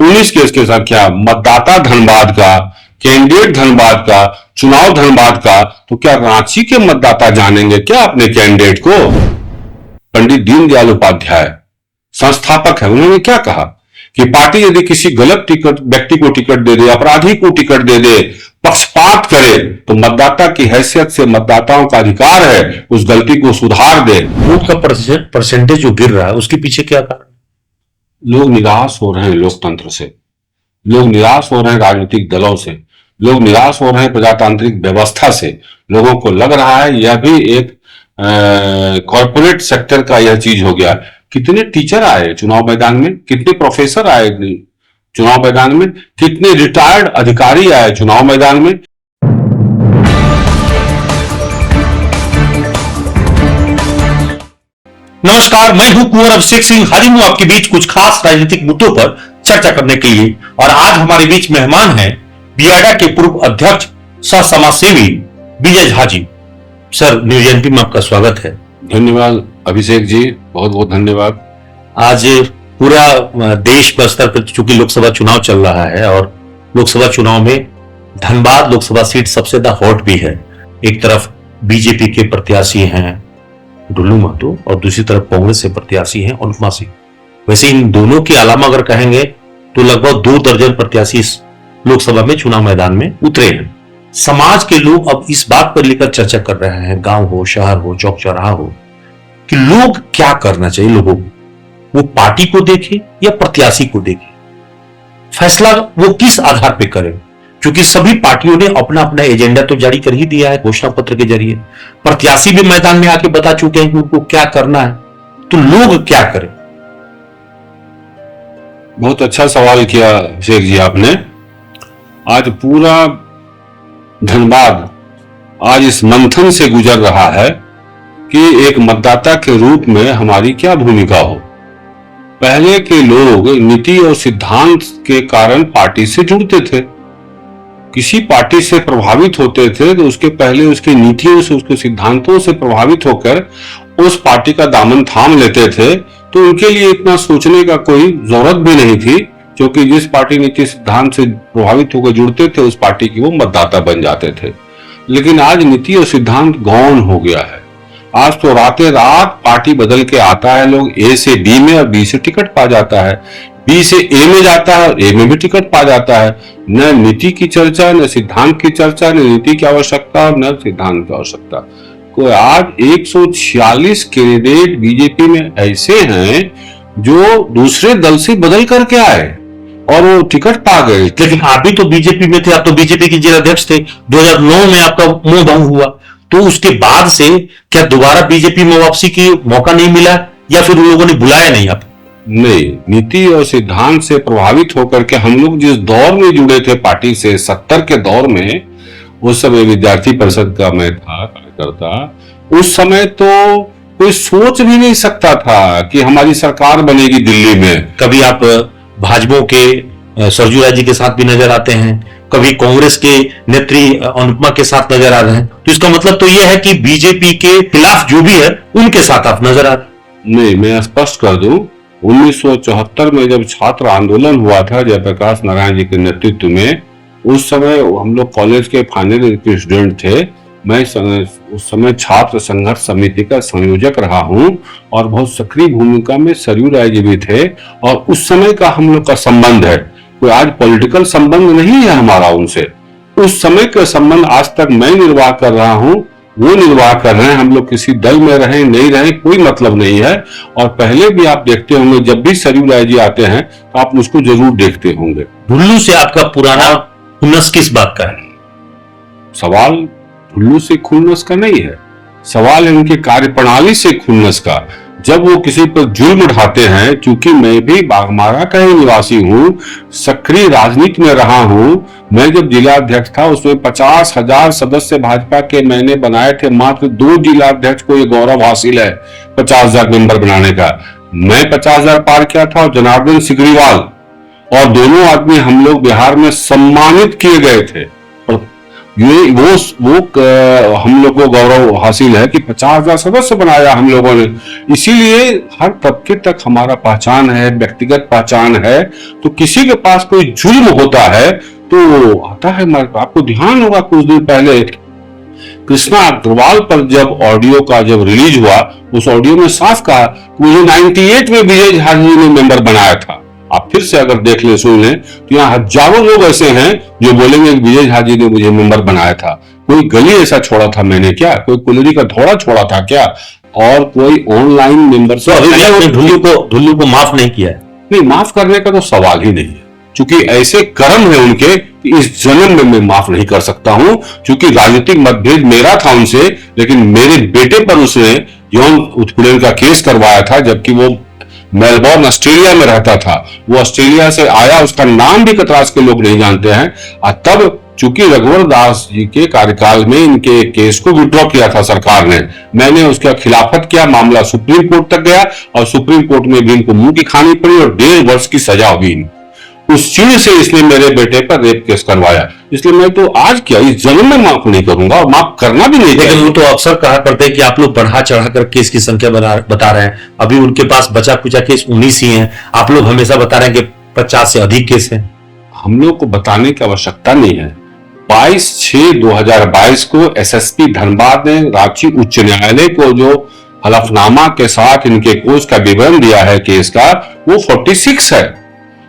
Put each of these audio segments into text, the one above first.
19 case की संख्या मतदाता धनबाद का, कैंडिडेट धनबाद का, चुनाव धनबाद का, तो क्या रांची के मतदाता जानेंगे क्या अपने कैंडिडेट को? पंडित दीनदयाल उपाध्याय संस्थापक है, उन्होंने क्या कहा कि पार्टी यदि किसी गलत व्यक्ति को टिकट दे दे, अपराधी को टिकट दे दे, पक्षपात करे, तो मतदाता की हैसियत से मतदाताओं का अधिकार है उस गलती को सुधार दे। वोट का परसेंटेज जो गिर रहा है उसके पीछे क्या कारण? लोग निराश हो रहे हैं लोकतंत्र से, लोग निराश हो रहे हैं राजनीतिक दलों से, लोग निराश हो रहे हैं प्रजातांत्रिक व्यवस्था से। लोगों को लग रहा है यह भी एक कॉर्पोरेट सेक्टर का यह चीज हो गया। कितने टीचर आए चुनाव मैदान में, कितने प्रोफेसर आए चुनाव मैदान में, कितने रिटायर्ड अधिकारी आए चुनाव मैदान में। नमस्कार, मैं हूं कुंवर अभिषेक सिंह, हाजिर हूं आपके बीच कुछ खास राजनीतिक मुद्दों पर चर्चा करने के लिए। और आज हमारे बीच मेहमान हैं बियाडा के पूर्व अध्यक्ष सह समाजसेवी विजय Jha ji. Sir, news NP में आपका स्वागत है। धन्यवाद अभिषेक जी, बहुत बहुत धन्यवाद। आज पूरा देश के स्तर पर चूंकि लोकसभा चुनाव चल रहा है और लोकसभा चुनाव में धनबाद लोकसभा सीट सबसे ज्यादा हॉट भी है। एक तरफ बीजेपी के प्रत्याशी हैं डुल्लू महतो और दूसरी तरफ कांग्रेस से प्रत्याशी हैं अनुपमा सिंह। वैसे इन दोनों के अलावा अगर कहेंगे तो लगभग 2 दर्जन प्रत्याशी लोकसभा में चुनाव मैदान में उतरे हैं। समाज के लोग अब इस बात पर लेकर चर्चा कर रहे हैं, गांव हो, शहर हो, चौक चौराहा हो, कि लोग क्या करना चाहिए। लोगों को वो पार्टी को देखे या प्रत्याशी को देखे, फैसला वो किस आधार पर करें। क्योंकि सभी पार्टियों ने अपना अपना एजेंडा तो जारी कर ही दिया है घोषणा पत्र के जरिए, प्रत्याशी भी मैदान में आके बता चुके हैं कि उनको क्या करना है, तो लोग क्या करें। बहुत अच्छा सवाल किया शेख जी आपने। आज पूरा धनबाद आज इस मंथन से गुजर रहा है कि एक मतदाता के रूप में हमारी क्या भूमिका हो। पहले के लोग नीति और सिद्धांत के कारण पार्टी से जुड़ते थे, किसी पार्टी से प्रभावित होते थे तो उसके पहले उसकी नीतियों से, उसके सिद्धांतों से प्रभावित होकर उस पार्टी का दामन थाम लेते थे। तो उनके लिए इतना सोचने का कोई जरूरत भी नहीं थी, क्योंकि जिस पार्टी नीति सिद्धांत से प्रभावित होकर जुड़ते थे उस पार्टी की वो मतदाता बन जाते थे। लेकिन आज नीति और सिद्धांत गौण हो गया है। आज तो रातें रात पार्टी बदल के आता है, लोग ए से बी में और बी से टिकट पा जाता है, बी से ए में जाता है और ए में भी टिकट पा जाता है। न नीति की चर्चा, न सिद्धांत की चर्चा, न नीति की आवश्यकता, न सिद्धांत की आवश्यकता। कोई आज 146 कैंडिडेट बीजेपी में ऐसे हैं जो दूसरे दल से बदल करके आए और वो टिकट पा गए। लेकिन आप भी तो बीजेपी में थे, आप तो बीजेपी के जिलाध्यक्ष थे। 2009 में आपका मोह भंग हुआ, तो उसके बाद से क्या दोबारा बीजेपी में वापसी की मौका नहीं मिला या फिर उन लोगों ने बुलाया नहीं आप? नहीं, नीति और सिद्धांत से प्रभावित होकर के हम लोग जिस दौर में जुड़े थे पार्टी से, 70 के दौर में, उस समय विद्यार्थी परिषद का मैं था कार्यकर्ता। उस समय तो कोई सोच भी नहीं सकता था कि हमारी सरकार बनेगी दिल्ली में। कभी आप भाजपा के सरजू राय जी के साथ भी नजर आते हैं, कभी कांग्रेस के नेत्री अनुपमा के साथ नजर आ रहे हैं, तो इसका मतलब तो यह है कि बीजेपी के खिलाफ जो भी है उनके साथ आप नजर आ रहे। नहीं, मैं स्पष्ट कर दूं, 1974 में जब छात्र आंदोलन हुआ था जयप्रकाश नारायण जी के नेतृत्व में, उस समय हम लोग कॉलेज के फाइनल ईयर के स्टूडेंट थे। मैं उस समय छात्र संघर्ष समिति का संयोजक रहा हूं और बहुत सक्रिय भूमिका में सरयू राय जी भी थे। और उस समय का हम लोग का संबंध है, कोई आज पॉलिटिकल संबंध नहीं है हमारा उनसे। उस समय का संबंध आज तक मैं निर्वाह कर रहा हूं, वो निर्वाह कर रहे हैं। हम लोग किसी दल में रहे नहीं रहे कोई मतलब नहीं है। और पहले भी आप देखते होंगे, जब भी सरयू राय जी आते हैं तो आप उसको जरूर देखते होंगे। डुल्लू से आपका पुराना खुन्नस किस बात का है? सवाल डुल्लू से खुन्नस का नहीं है, सवाल है उनकी कार्यप्रणाली से खुन्नस का। जब वो किसी पर जुल्म उठाते हैं, क्योंकि मैं भी बाघमारा का ही निवासी हूँ, सक्रिय राजनीति में रहा हूँ। मैं जब जिला अध्यक्ष था उसमें 50,000 सदस्य भाजपा के मैंने बनाए थे। मात्र 2 जिला अध्यक्ष को ये गौरव हासिल है 50,000 मेंबर बनाने का। मैं 50,000 पार किया था और जनार्दन सिग्रीवाल, और दोनों आदमी हम लोग बिहार में सम्मानित किए गए थे। ये हम लोग को गौरव हासिल है कि 50,000 सदस्य बनाया हम लोगों ने। इसीलिए हर तबके तक हमारा पहचान है, व्यक्तिगत पहचान है। तो किसी के पास कोई जुल्म होता है तो आता है आपको ध्यान होगा कुछ दिन पहले कृष्णा अग्रवाल पर जब ऑडियो का जब रिलीज हुआ, उस ऑडियो में साफ कहा मुझे 98 में विजय झा जी ने मेंबर बनाया था। आप फिर से अगर देख ले सुन लें तो यहाँ हजारों लोग ऐसे हैं जो बोलेंगे विजय झा जी ने मुझे मेंबर बनाया था। कोई गली ऐसा छोड़ा था मैंने क्या, कोई कुलरी का धोड़ा छोड़ा था क्या, और कोई ऑनलाइन मेंबर ढुल्लू को माफ नहीं किया है? नहीं, माफ करने का तो सवाल ही नहीं है, क्योंकि ऐसे कर्म है उनके कि इस जन्म में मैं माफ नहीं कर सकता हूं। क्योंकि राजनीतिक मतभेद मेरा था उनसे, लेकिन मेरे बेटे पर उसने यौन उत्पीड़न का केस करवाया था, जबकि वो मेलबोर्न ऑस्ट्रेलिया में रहता था। वो ऑस्ट्रेलिया से आया, उसका नाम भी कतरास के लोग नहीं जानते हैं। और तब चूंकि रघुवर दास जी के कार्यकाल में इनके केस को विड्रॉ किया था सरकार ने, मैंने उसका खिलाफत किया, मामला सुप्रीम कोर्ट तक गया और सुप्रीम कोर्ट में भी इनको मुंह की खानी पड़ी और 1.5 वर्ष की सजा हुई। उस चीज से इसने मेरे बेटे पर रेप केस करवाया। इसलिए मैं तो आज क्या इस जन्म में माफ नहीं करूंगा और माफ करना भी नहीं। लेकिन वो तो अक्सर कहा करते हैं कि आप लोग बढ़ा चढ़ाकर केस की संख्या बता रहे हैं। अभी उनके पास बचा कुचा केस 19 ही हैं। आप लोग हमेशा बता रहे हैं कि 50 से अधिक केस हैं। हम लोग को बताने की आवश्यकता नहीं है। 22/6/2022 को एसएसपी धनबाद ने रांची उच्च न्यायालय को जो हलफनामा के साथ इनके कोर्स का विवरण दिया है केस का, वो 46 है।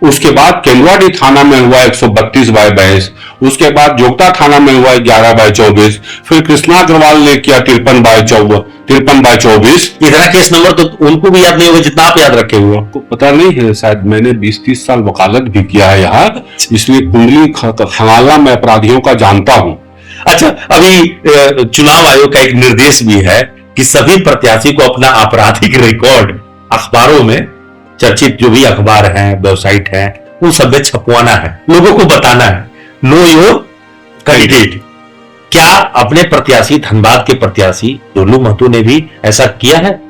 उसके बाद केंद्रवाड़ी थाना में हुआ 132/22, उसके बाद जोगता थाना में हुआ 11/24, फिर कृष्णा अग्रवाल ने किया 53/24। इतना केस नंबर तो उनको भी याद नहीं होगा जितना आप याद रखे हुए। आपको पता नहीं है, शायद मैंने 20-30 साल वकालत भी किया है यहाँ, इसलिए कुंडली खंगालना मैं अपराधियों का जानता हूँ। अच्छा, अभी चुनाव आयोग का एक निर्देश भी है कि सभी प्रत्याशी को अपना आपराधिक रिकॉर्ड अखबारों में, चर्चित जो भी अखबार हैं, वेबसाइट हैं, उन सब में छपवाना है, लोगों को बताना है। Know your candidate. क्या अपने प्रत्याशी, धनबाद के प्रत्याशी ढुल्लू महतो ने भी ऐसा किया है?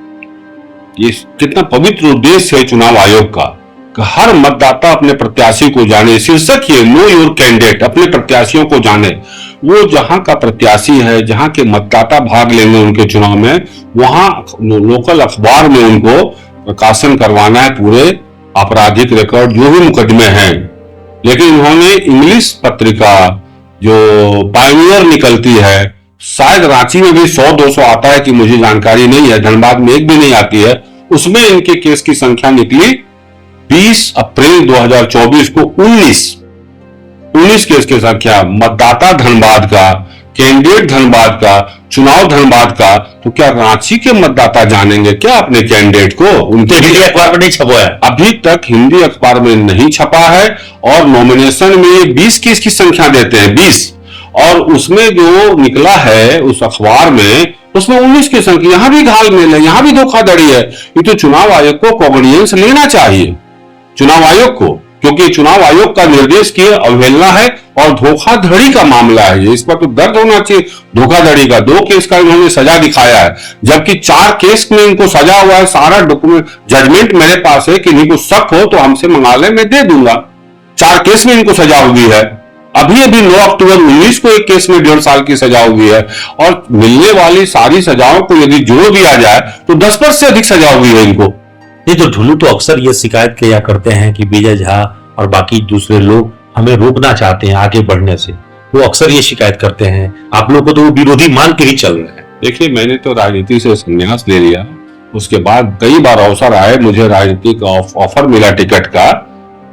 ये कितना पवित्र उद्देश्य है चुनाव आयोग का कि हर मतदाता अपने प्रत्याशी को जाने। शीर्षक ये नो योर कैंडिडेट, अपने प्रत्याशियों को जाने। वो जहां का प्रत्याशी है, जहां के मतदाता भाग लेंगे उनके चुनाव में, वहां लोकल अखबार में उनको प्रकाशन करवाना है पूरे आपराधिक रिकॉर्ड जो भी मुकदमे हैं। लेकिन इन्होंने इंग्लिश पत्रिका जो पायनियर निकलती है, शायद रांची में भी 100-200 आता है कि मुझे जानकारी नहीं है, धनबाद में एक भी नहीं आती है, उसमें इनके केस की संख्या निकली 20 अप्रैल 2024 को 19 केस की संख्या। मतदाता धनबाद का, कैंडिडेट धनबाद का, चुनाव धनबाद का। तो क्या रांची के मतदाता जानेंगे क्या अपने कैंडिडेट को? उनके हिंदी अखबार में नहीं छपा है, अभी तक हिंदी अखबार में नहीं छपा है। और नॉमिनेशन में 20 केस की संख्या देते हैं, 20, और उसमें जो निकला है उस अखबार में, उसमें 19 की संख्या। यहां भी घालमेल है, यहां भी धोखाधड़ी है। ये तो चुनाव आयोग को कॉग्निजेंस लेना चाहिए, चुनाव आयोग को, क्योंकि चुनाव आयोग का निर्देश की अवहेलना है और धोखाधड़ी का मामला है। इस पर तो दर्द होना चाहिए धोखाधड़ी का। 2 केस का इन्होंने सजा दिखाया है, जबकि 4 केस में इनको सजा हुआ है। सारा डॉक्यूमेंट, जजमेंट मेरे पास है कि इनको शक हो तो हमसे मंगा ले, मैं दे दूंगा। 4 केस में इनको सजा हुई है। अभी 9 अक्टूबर 19 को एक केस में 1.5 साल की सजा हुई है। और मिलने वाली सारी सजाओं को यदि जोड़ दिया जाए तो 10 वर्ष से अधिक सजा हुई है इनको। ये तो ढुल्लू तो अक्सर ये शिकायत किया करते हैं कि विजय झा और बाकी दूसरे लोग हमें रोकना चाहते हैं आगे बढ़ने से। वो अक्सर ये शिकायत करते हैं। आप लोग को तो वो विरोधी मान के ही चल रहे हैं। देखिए, मैंने तो राजनीति से संन्यास ले लिया। उसके बाद कई बार अवसर आए, मुझे राजनीति का ऑफर मिला टिकट का।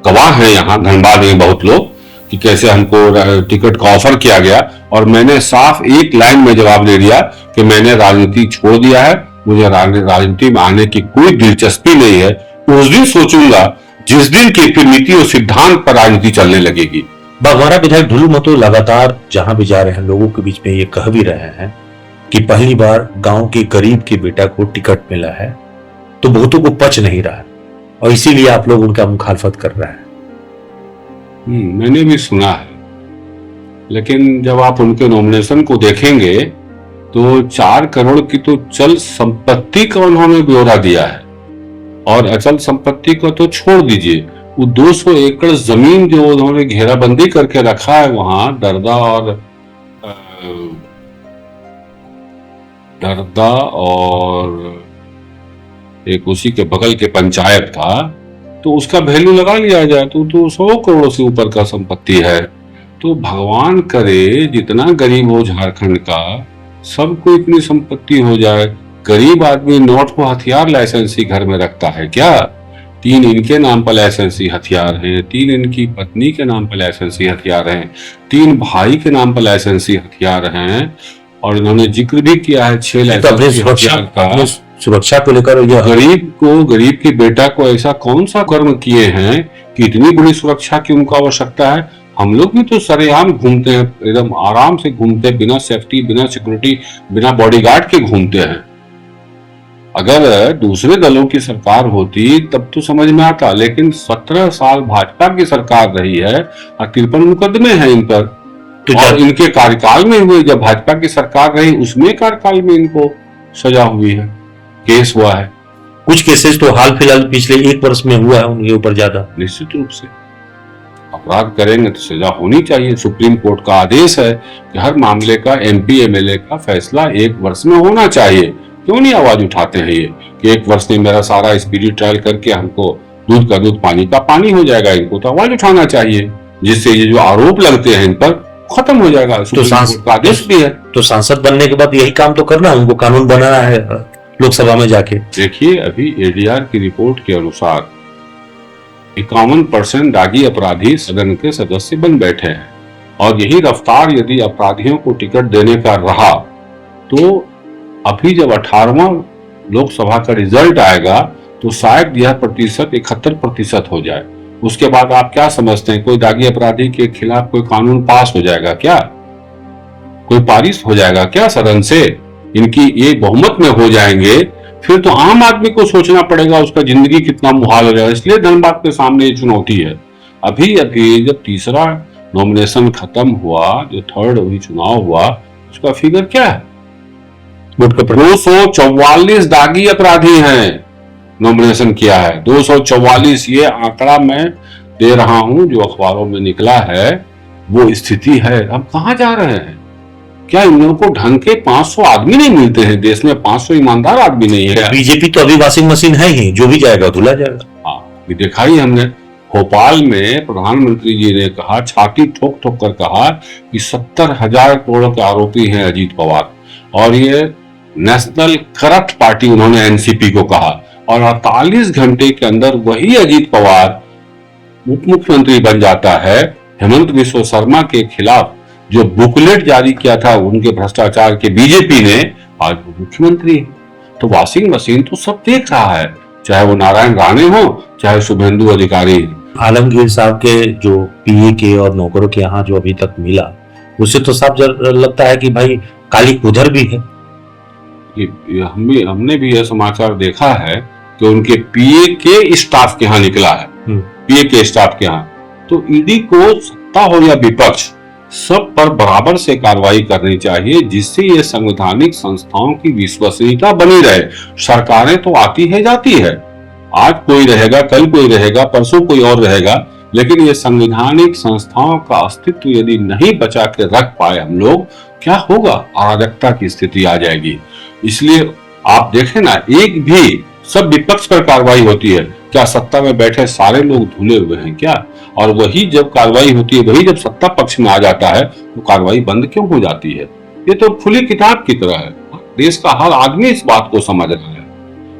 गवाह है यहाँ धनबाद में बहुत लोग कि कैसे हमको टिकट का ऑफर किया गया, और मैंने साफ एक लाइन में जवाब दे दिया कि मैंने राजनीति छोड़ दिया है, मुझे राजनीति में आने की कोई दिलचस्पी नहीं है। उस दिन सोचूंगा जिस दिन की फिर नीति और सिद्धांत पर राजनीति चलने लगेगी। बागवाड़ा विधायक ढुल्लू महतो लगातार जहां भी जा रहे हैं, लोगों के बीच में ये कह भी रहे हैं कि पहली बार गांव के गरीब के बेटा को टिकट मिला है, तो बहुतों को पच नहीं रहा है और इसीलिए आप लोग उनका मुखालफत कर रहे हैं। मैंने भी सुना है, लेकिन जब आप उनके नॉमिनेशन को देखेंगे तो 4 करोड़ की तो चल संपत्ति का उन्होंने ब्यौरा दिया है, और अचल संपत्ति को तो छोड़ दीजिए। वो 200 एकड़ जमीन जो उन्होंने घेराबंदी करके रखा है वहां, दरदा और दरदा और एक उसी के बगल के पंचायत का, तो उसका वैल्यू लगा लिया जाए तो 100 करोड़ से ऊपर का संपत्ति है। तो भगवान करे जितना गरीब हो झारखंड का सबको इतनी संपत्ति हो जाए। गरीब आदमी नोट को हथियार लाइसेंसी घर में रखता है क्या? 3 इनके नाम पर लाइसेंसी हथियार हैं, 3 इनकी पत्नी के नाम पर लाइसेंसी हथियार हैं, 3 भाई के नाम पर लाइसेंसी हथियार हैं, और इन्होंने जिक्र भी किया है 6 लाइसेंसी हथियार का। सुरक्षा को लेकर गरीब के बेटा को ऐसा कौन सा कर्म किए हैं कि इतनी बड़ी सुरक्षा की उनको आवश्यकता है? हम लोग भी तो सरेआम घूमते हैं, एकदम आराम से घूमते हैं, बिना सेफ्टी, बिना सिक्योरिटी, बिना बॉडीगार्ड के घूमते हैं। अगर दूसरे दलों की सरकार होती तब तो समझ में आता, लेकिन 17 साल भाजपा की सरकार रही है और 53 मुकदमे हैं इन पर, और इनके कार्यकाल में हुए। जब भाजपा की सरकार रही उसमें कार्यकाल में इनको सजा हुई है, केस हुआ है। कुछ केसेस तो हाल फिलहाल पिछले 1 वर्ष में हुआ है उनके ऊपर ज्यादा। निश्चित रूप से अपराध करेंगे तो सजा होनी चाहिए। सुप्रीम कोर्ट का आदेश है कि हर मामले का MP MLA का फैसला 1 वर्ष में होना चाहिए। क्यों नहीं आवाज उठाते हैं ये कि 1 वर्ष में मेरा सारा स्पीडी ट्रायल करके हमको दूध का दूध पानी का पानी हो जाएगा? इनको तो आवाज उठाना चाहिए, जिससे ये जो आरोप लगते हैं इन पर खत्म हो जाएगा। सुप्रीम कोर्ट का आदेश भी है। तो सांसद बनने के बाद यही काम तो करना, उनको कानून बनाना है लोकसभा में जाके। देखिए, अभी ADR की रिपोर्ट के अनुसार 51% दागी अपराधी सदन के सदस्य बन बैठे हैं, और यही रफ्तार यदि अपराधियों को टिकट देने का रहा तो अभी जब 18वां लोकसभा का रिजल्ट आएगा तो शायद यह प्रतिशत 71% हो जाए। उसके बाद आप क्या समझते हैं, कोई दागी अपराधी के खिलाफ कोई कानून पास हो जाएगा क्या? कोई पारित हो जाएगा क्या सदन से? इनकी ये बहुमत में हो जाएंगे, फिर तो आम आदमी को सोचना पड़ेगा उसका जिंदगी कितना मुहाल हो जाएगा। इसलिए धनबाद के सामने ये चुनौती है। अभी जब तीसरा नॉमिनेशन खत्म हुआ, जो थर्ड अभी चुनाव हुआ, उसका फिगर क्या है? 244 दागी अपराधी हैं नॉमिनेशन किया है। 244 ये आंकड़ा मैं दे रहा हूं जो अखबारों में निकला है, वो स्थिति है। हम कहां जा रहे हैं? क्या इन लोगों को ढंग के 500 आदमी नहीं मिलते हैं? देश में 500 ईमानदार आदमी नहीं है। बीजेपी तो अभी वॉशिंग मशीन है ही, जो भी जाएगा धुला जाएगा। हाँ, देखा ही हमने भोपाल में प्रधानमंत्री जी ने कहा, छाती ठोक ठोक कर कहा कि 70,000 करोड़ के आरोपी हैं अजीत पवार, और ये नेशनल करप्ट पार्टी उन्होंने NCP को कहा, और 48 घंटे के अंदर वही अजीत पवार उप मुख्यमंत्री बन जाता है। हेमंत बिश्व शर्मा के खिलाफ जो बुकलेट जारी किया था उनके भ्रष्टाचार के बीजेपी ने, आज वो मुख्यमंत्री है। तो वॉशिंग मशीन तो सब देख रहा है, चाहे वो नारायण राणे हो, चाहे शुभेंदु अधिकारी। आलमगीर साहब के जो PA के और नौकरों के यहाँ जो अभी तक मिला, उससे तो साफ लगता है कि भाई काली उधर भी है। हमने भी यह समाचार देखा है कि उनके PA के स्टाफ के यहाँ निकला है, PA के स्टाफ के यहाँ। तो ईडी को सत्ता हो या विपक्ष, सब पर बराबर से कार्रवाई करनी चाहिए, जिससे ये संवैधानिक संस्थाओं की विश्वसनीयता बनी रहे। सरकारें तो आती है जाती है, आज कोई रहेगा, कल कोई रहेगा, परसों कोई और रहेगा, लेकिन ये संवैधानिक संस्थाओं का अस्तित्व यदि नहीं बचा के रख पाए हम लोग, क्या होगा? अराजकता की स्थिति आ जाएगी। इसलिए आप देखें ना, एक भी सब विपक्ष पर कार्रवाई होती है, क्या सत्ता में बैठे सारे लोग धुले हुए हैं क्या? और वही जब कार्रवाई होती है, वही जब सत्ता पक्ष में आ जाता है तो कार्रवाई बंद क्यों हो जाती है? ये तो खुली किताब की तरह है। देश का हर आदमी इस बात को समझ रहा है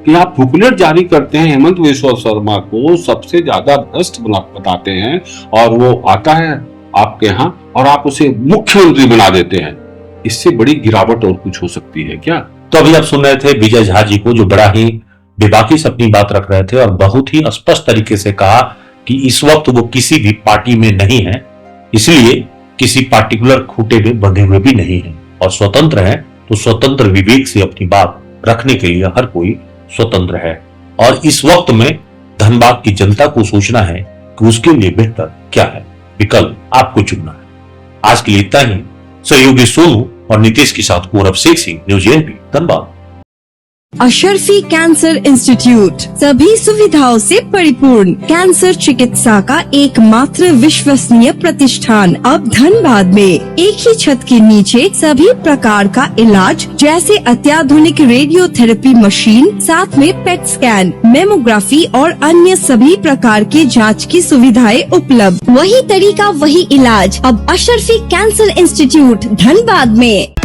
कि आप बुकलेट जारी करते हैं, हेमंत बिश्व शर्मा को सबसे ज्यादा भ्रष्ट बताते हैं, और वो आता है आपके यहाँ और आप उसे मुख्यमंत्री बना देते हैं। इससे बड़ी गिरावट और कुछ हो सकती है क्या? तो अभी आप सुन रहे थे विजय झा जी को, जो बड़ा ही बेबाकी से अपनी बात रख रहे थे और बहुत ही स्पष्ट तरीके से कहा कि इस वक्त वो किसी भी पार्टी में नहीं है, इसलिए किसी पार्टिकुलर खूंटे में बंधे हुए भी नहीं है, और स्वतंत्र है तो स्वतंत्र विवेक से अपनी बात रखने के लिए हर कोई स्वतंत्र है। और इस वक्त में धनबाद की जनता को सोचना है कि उसके लिए बेहतर क्या है, विकल्प आपको चुनना है। आज के लिए इतना ही। सहयोगी सोनू और नीतीश के साथ Gaurav Sheikh Singh, news 18 Dhanbad. Ashrafi cancer institute सभी सुविधाओं से परिपूर्ण कैंसर चिकित्सा का एकमात्र विश्वसनीय प्रतिष्ठान अब धनबाद में एक ही छत के नीचे सभी प्रकार का इलाज जैसे अत्याधुनिक रेडियोथेरेपी मशीन, साथ में पेट स्कैन, मेमोग्राफी और अन्य सभी प्रकार के जांच की सुविधाएं उपलब्ध। वही तरीका वही इलाज अब अशरफी कैंसर इंस्टीट्यूट धनबाद में।